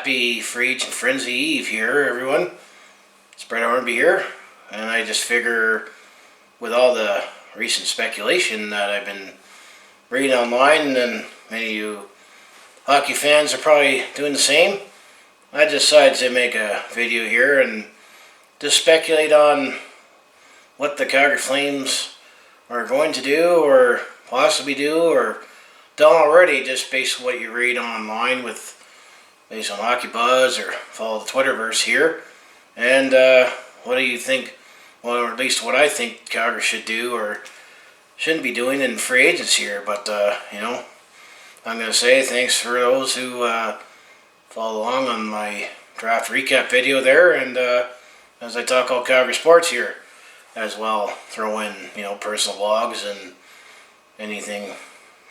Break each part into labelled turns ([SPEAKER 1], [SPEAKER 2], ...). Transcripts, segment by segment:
[SPEAKER 1] Happy Free Agent Frenzy Eve here, everyone. It's Brett Hornby here, and I just figure with all the recent speculation that I've been reading online, and many of you hockey fans are probably doing the same, I decided to make a video here and just speculate on what the Calgary Flames are going to do or possibly do or done already, just based on what you read online based on Hockey Buzz or follow the Twitterverse here. And what do you think, well, or at least what I think Calgary should do or shouldn't be doing in free agents here. But, I'm going to say thanks for those who follow along on my draft recap video there, and as I talk all Calgary sports here as well, throw in, personal vlogs and anything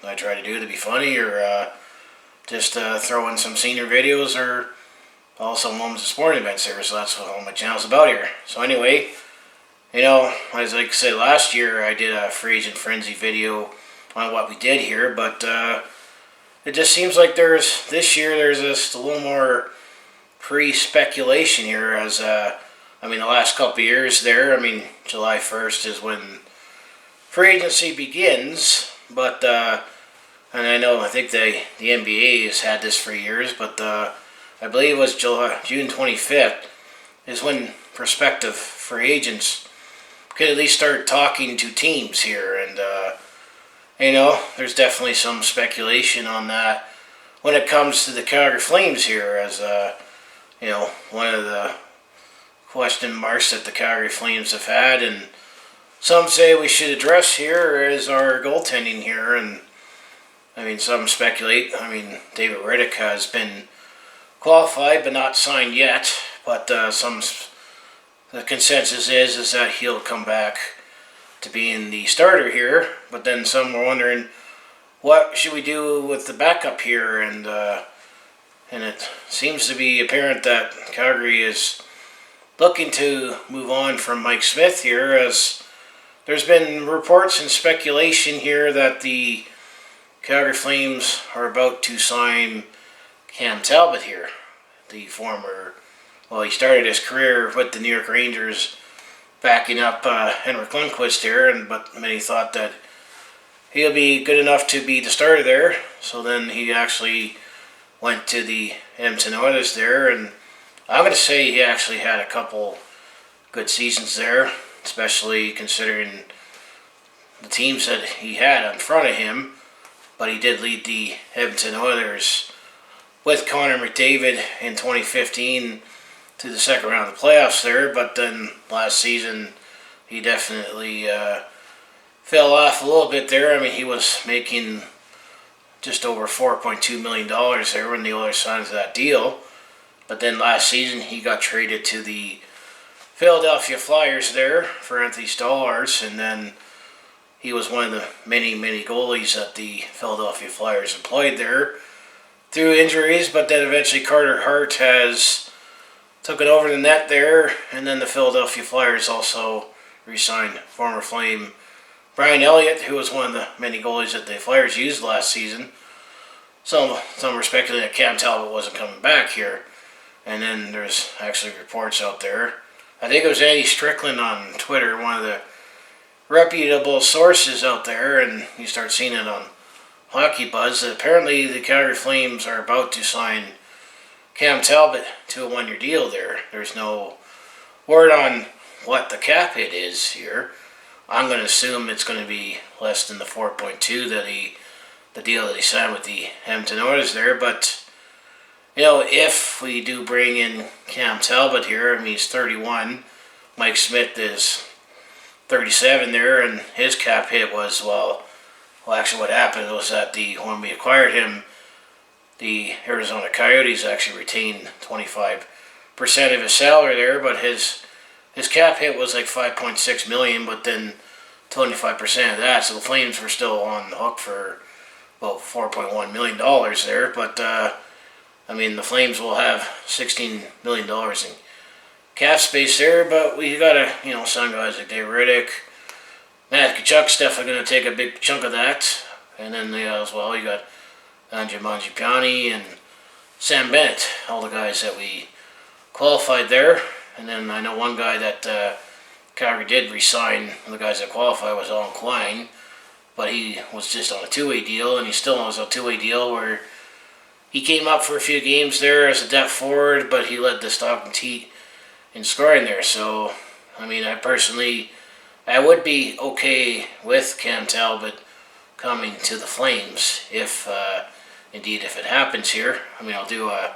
[SPEAKER 1] I try to do to be funny, or just throw in some senior videos, or also moments of sporting events here. So that's what all my channel's about here. So anyway, as I said last year, I did a free agent frenzy video on what we did here, but it just seems like this year there's just a little more pre-speculation here, as the last couple of years there, July 1st is when free agency begins, but and I think the NBA has had this for years, but I believe it was June 25th is when prospective free agents could at least start talking to teams here, and there's definitely some speculation on that when it comes to the Calgary Flames here, as one of the question marks that the Calgary Flames have had, and some say we should address here, is our goaltending here. And some speculate. David Riddick has been qualified but not signed yet. But the consensus is that he'll come back to being the starter here. But then some were wondering, what should we do with the backup here? And it seems to be apparent that Calgary is looking to move on from Mike Smith here, as there's been reports and speculation here that the Calgary Flames are about to sign Cam Talbot here, the former, he started his career with the New York Rangers, backing up Henrik Lundqvist here, but many thought that he'll be good enough to be the starter there. So then he actually went to the Edmonton Oilers there, and I'm going to say he actually had a couple good seasons there, especially considering the teams that he had in front of him. But he did lead the Edmonton Oilers with Connor McDavid in 2015 to the second round of the playoffs there. But then last season, he definitely fell off a little bit there. He was making just over $4.2 million there when the Oilers signed that deal. But then last season, he got traded to the Philadelphia Flyers there for Anthony Stolarz, and then he was one of the many, many goalies that the Philadelphia Flyers employed there through injuries. But then eventually Carter Hart has taken over the net there, and then the Philadelphia Flyers also re-signed former Flame Brian Elliott, who was one of the many goalies that the Flyers used last season. Some were speculating that Cam Talbot wasn't coming back here. And then there's actually reports out there. I think it was Andy Strickland on Twitter, one of the reputable sources out there, and you start seeing it on Hockey Buzz, that apparently the Calgary Flames are about to sign Cam Talbot to a one-year deal there. There's no word on what the cap hit is here. I'm going to assume it's going to be less than the 4.2 that the deal that he signed with the Edmonton Oilers there, but if we do bring in Cam Talbot here, he's 31. Mike Smith is 37 there, and his cap hit was, actually what happened was that when we acquired him, the Arizona Coyotes actually retained 25% of his salary there, but his cap hit was like $5.6 million, but then 25% of that, so the Flames were still on the hook for about $4.1 million there, but the Flames will have $16 million in cap space there, but we got to, sign guys like David Riddick. Matt Tkachuk's definitely going to take a big chunk of that. And then as well, you got Andre Mangiapane and Sam Bennett, all the guys that we qualified there. And then I know one guy that Calgary did resign. The guys that qualified was Alan Klein, but he was just on a two-way deal, and he still was on a two-way deal where he came up for a few games there as a depth forward, but he led the Stockton Heat in scoring there. So, I mean, I would be okay with Cam Talbot coming to the Flames if, indeed, if it happens here. I mean, I'll do a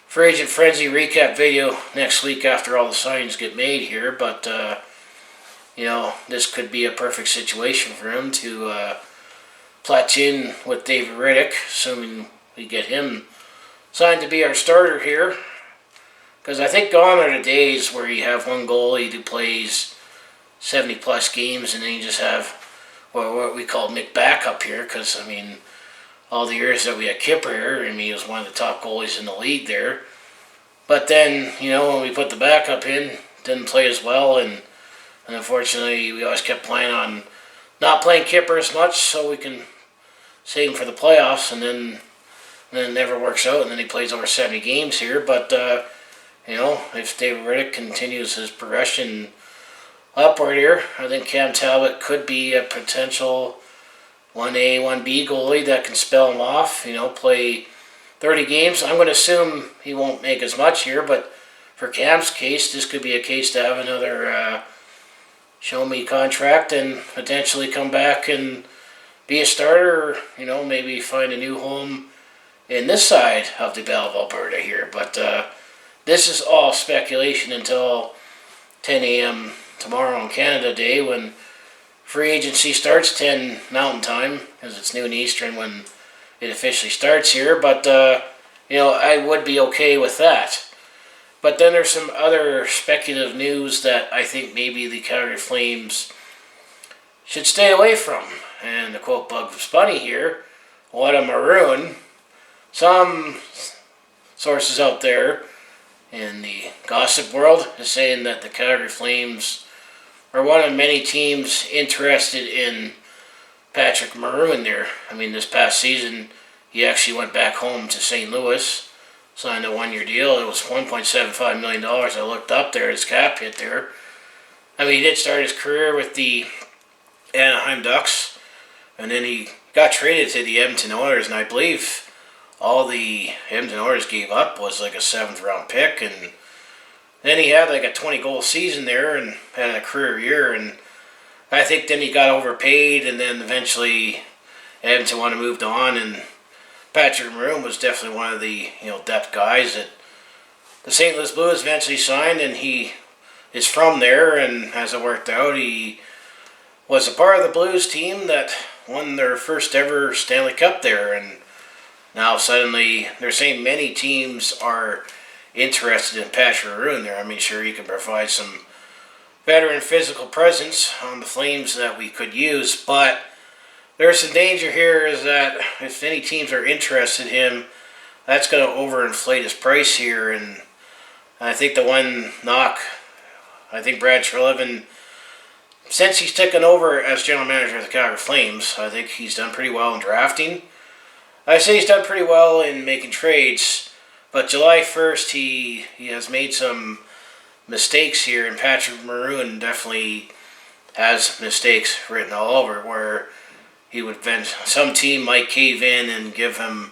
[SPEAKER 1] Free Agent Frenzy recap video next week after all the signings get made here, but, this could be a perfect situation for him to platoon with David Riddick, assuming we get him signed to be our starter here. Because I think gone are the days where you have one goalie who plays 70-plus games and then you just have what we call Mick Backup here. Because, I mean, all the years that we had Kipper here, I mean, he was one of the top goalies in the league there. But then, when we put the backup in, didn't play as well. And unfortunately, we always kept playing on not playing Kipper as much so we can save him for the playoffs. And then it never works out. And then he plays over 70 games here. But, if David Riddick continues his progression upward here, I think Cam Talbot could be a potential 1A, 1B goalie that can spell him off, play 30 games. I'm going to assume he won't make as much here, but for Cam's case, this could be a case to have another show-me contract and potentially come back and be a starter, or, maybe find a new home in this side of the Bell of Alberta here. But this is all speculation until 10 a.m. tomorrow on Canada Day when free agency starts, 10 Mountain Time, because it's noon Eastern when it officially starts here. But, I would be okay with that. But then there's some other speculative news that I think maybe the Calgary Flames should stay away from. And to quote Bugs Bunny here, what a maroon. Some sources out there in the gossip world is saying that the Calgary Flames are one of many teams interested in Patrick Maroon there. I mean, this past season, he actually went back home to St. Louis, signed a one-year deal. It was $1.75 million. I looked up there, his cap hit there. I mean, he did start his career with the Anaheim Ducks, and then he got traded to the Edmonton Oilers, and I believe all the Edmonton Oilers gave up was like a 7th-round pick, and then he had like a 20-goal season there and had a career year, and I think then he got overpaid, and then eventually Edmonton wanted to move on, and Patrick Maroon was definitely one of the depth guys that the St. Louis Blues eventually signed, and he is from there, and as it worked out, he was a part of the Blues team that won their first ever Stanley Cup there, and now suddenly they're saying many teams are interested in Patrick Maroon there. I mean, sure, he can provide some veteran physical presence on the Flames that we could use, but there's some danger here is that if any teams are interested in him, that's going to overinflate his price here. And I think the one knock, I think Brad Treliving, since he's taken over as general manager of the Calgary Flames, I think he's done pretty well in drafting. I say he's done pretty well in making trades, but July 1st he has made some mistakes here, and Patrick Maroon definitely has mistakes written all over where he would some team might cave in and give him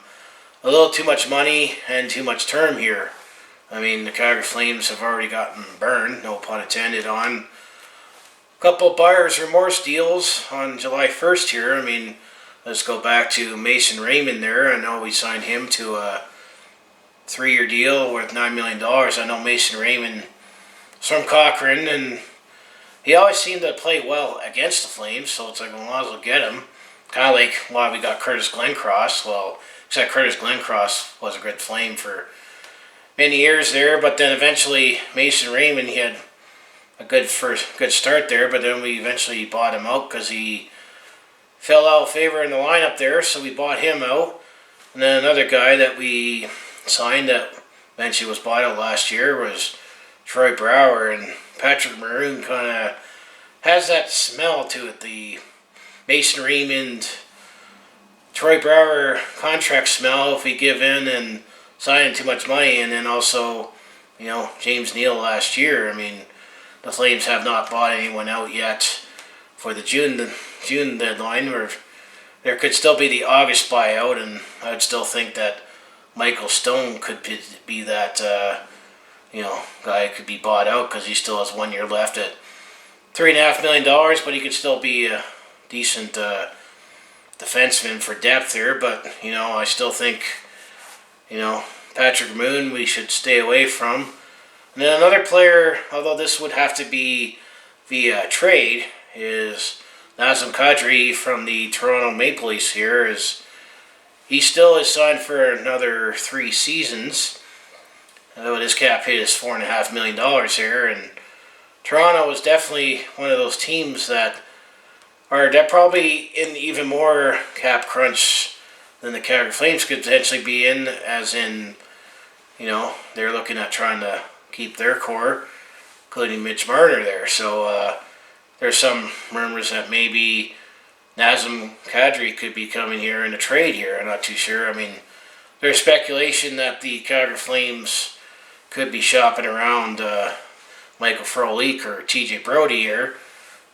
[SPEAKER 1] a little too much money and too much term here. I mean, the Calgary Flames have already gotten burned, no pun intended, on a couple buyer's remorse deals on July 1st here. I mean, let's go back to Mason Raymond there. I know we signed him to a 3-year deal worth $9 million. I know Mason Raymond is from Cochrane, and he always seemed to play well against the Flames, so it's like, well, might as well get him. Kind of like why we got Curtis Glencross. Well, except Curtis Glencross was a good Flame for many years there, but then eventually Mason Raymond, he had a good start there, but then we eventually bought him out because he fell out of favor in the lineup there, so we bought him out. And then another guy that we signed that eventually was bought out last year was Troy Brouwer, and Patrick Maroon kind of has that smell to it, the Mason Raymond, Troy Brouwer contract smell if we give in and signing too much money, and then also, James Neal last year. I mean, the Flames have not bought anyone out yet for the June deadline, where there could still be the August buyout, and I'd still think that Michael Stone could be that guy could be bought out because he still has 1 year left at $3.5 million, but he could still be a decent defenseman for depth here. But I still think Patrick Maroon we should stay away from. And then another player, although this would have to be via trade, is Nazem Kadri from the Toronto Maple Leafs here. He still is signed for another 3 seasons. His cap hit is $4.5 million here, and Toronto is definitely one of those teams that are probably in even more cap crunch than the Calgary Flames could potentially be in, as in, they're looking at trying to keep their core, including Mitch Marner there. So there's some murmurs that maybe Nazem Kadri could be coming here in a trade here. I'm not too sure. I mean, there's speculation that the Calgary Flames could be shopping around Michael Frolik or TJ Brodie here,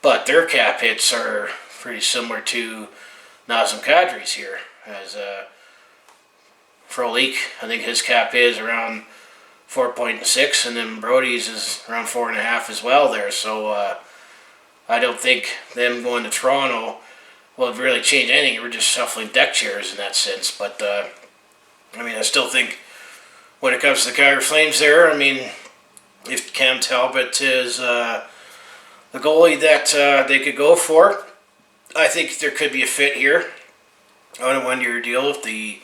[SPEAKER 1] but their cap hits are pretty similar to Nazem Kadri's here. As Frolik, I think his cap is around 4.6, and then Brodie's is around 4.5 as well there. So I don't think them going to Toronto will really change anything. We're just shuffling deck chairs in that sense. But I still think when it comes to the Calgary Flames there, if Cam Talbot is the goalie that they could go for, I think there could be a fit here on a 1-year deal if the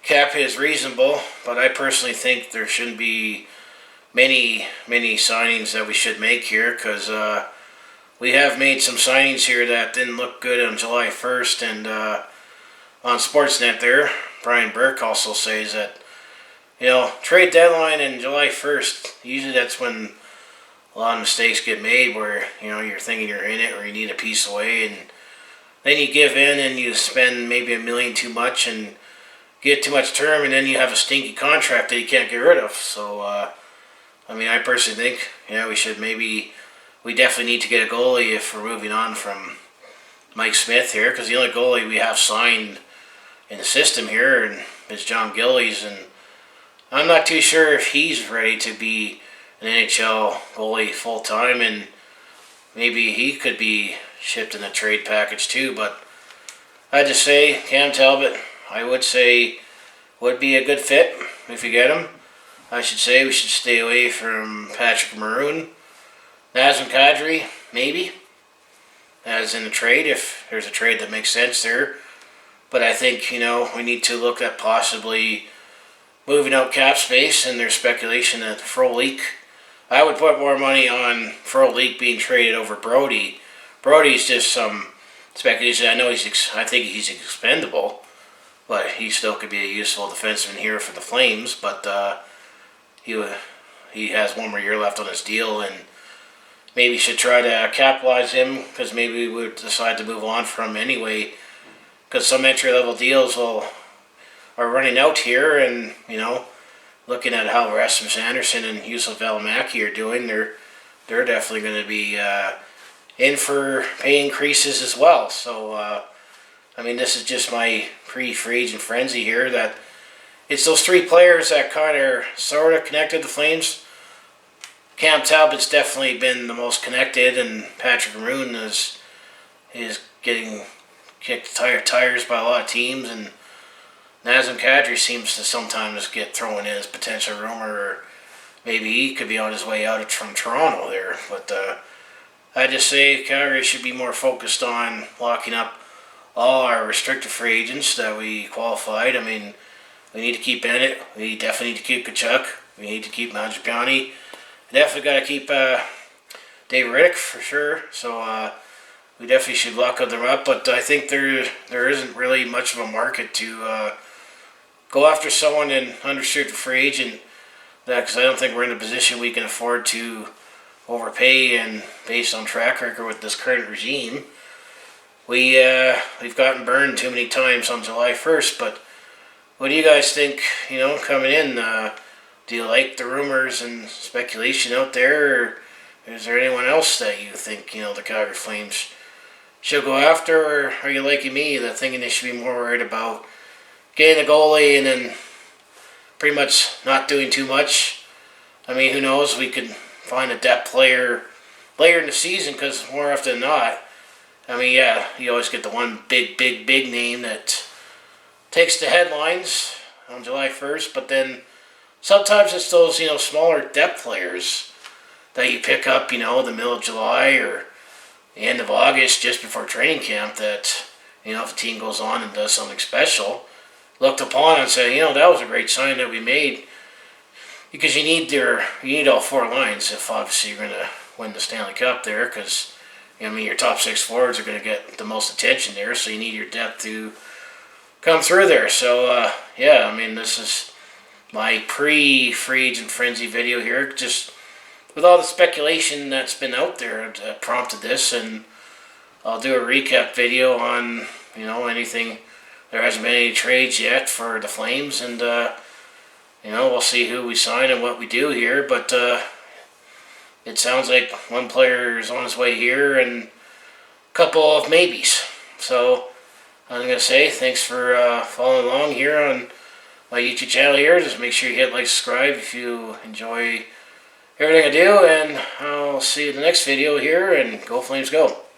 [SPEAKER 1] cap is reasonable. But I personally think there shouldn't be many signings that we should make here, because we have made some signings here that didn't look good on July 1st, and on Sportsnet there, Brian Burke also says that trade deadline in July 1st, usually that's when a lot of mistakes get made, where you're thinking you're in it or you need a piece away, and then you give in and you spend maybe $1 million too much and get too much term, and then you have a stinky contract that you can't get rid of. So I personally think we definitely need to get a goalie if we're moving on from Mike Smith here, because the only goalie we have signed in the system here is John Gillies, and I'm not too sure if he's ready to be an NHL goalie full time, and maybe he could be shipped in a trade package too. But I just say Cam Talbot, I would say, would be a good fit if you get him. I should say we should stay away from Patrick Maroon. Nazem Kadri, maybe, as in a trade, if there's a trade that makes sense there. But I think, we need to look at possibly moving out cap space, and there's speculation that Frolik, I would put more money on Frolik being traded over Brodie. Brodie's just some speculation. I think he's expendable, but he still could be a useful defenseman here for the Flames. But he has 1 more year left on his deal, and maybe should try to capitalize him, because maybe we would decide to move on from him anyway, because some entry-level deals are running out here, and looking at how Rasmus Anderson and Yusuf Valimaki are doing, they're definitely going to be in for pay increases as well. So this is just my pre-free agent frenzy here, that it's those 3 players that kind of sort of connected the Flames. Cam Talbot's definitely been the most connected, and Patrick Maroon is getting kicked tires by a lot of teams, and Nazem Kadri seems to sometimes get thrown in as potential rumor, or maybe he could be on his way out from Toronto there. But I just say Calgary should be more focused on locking up all our restricted free agents that we qualified. We need to keep Bennett. We definitely need to keep Kachuk. We need to keep Mangiapane. Definitely got to keep Dave Riddick for sure. So we definitely should lock them up. But I think there isn't really much of a market to go after someone in unrestricted free agent, because I don't think we're in a position we can afford to overpay, and based on track record with this current regime, we've gotten burned too many times on July 1st. But what do you guys think, coming in? Do you like the rumors and speculation out there, or is there anyone else that you think, the Calgary Flames should go after, or are you like me, that thinking they should be more worried about getting a goalie and then pretty much not doing too much? I mean, who knows? We could find a depth player later in the season, because more often than not, I mean, yeah, you always get the one big name that takes the headlines on July 1st, but then sometimes it's those, smaller depth players that you pick up, the middle of July or the end of August, just before training camp, that, if a team goes on and does something special, looked upon and say, that was a great sign that we made, because you need all four lines if obviously you're going to win the Stanley Cup there, because, your top six forwards are going to get the most attention there, so you need your depth to come through there. So, this is my pre-Free Agent Frenzy video here, just with all the speculation that's been out there that prompted this, and I'll do a recap video on, anything. There hasn't been any trades yet for the Flames, and, we'll see who we sign and what we do here, but it sounds like one player is on his way here and a couple of maybes. So I'm going to say thanks for following along here on my YouTube channel here. Just make sure you hit like, subscribe if you enjoy everything I do, and I'll see you in the next video here, and go Flames go.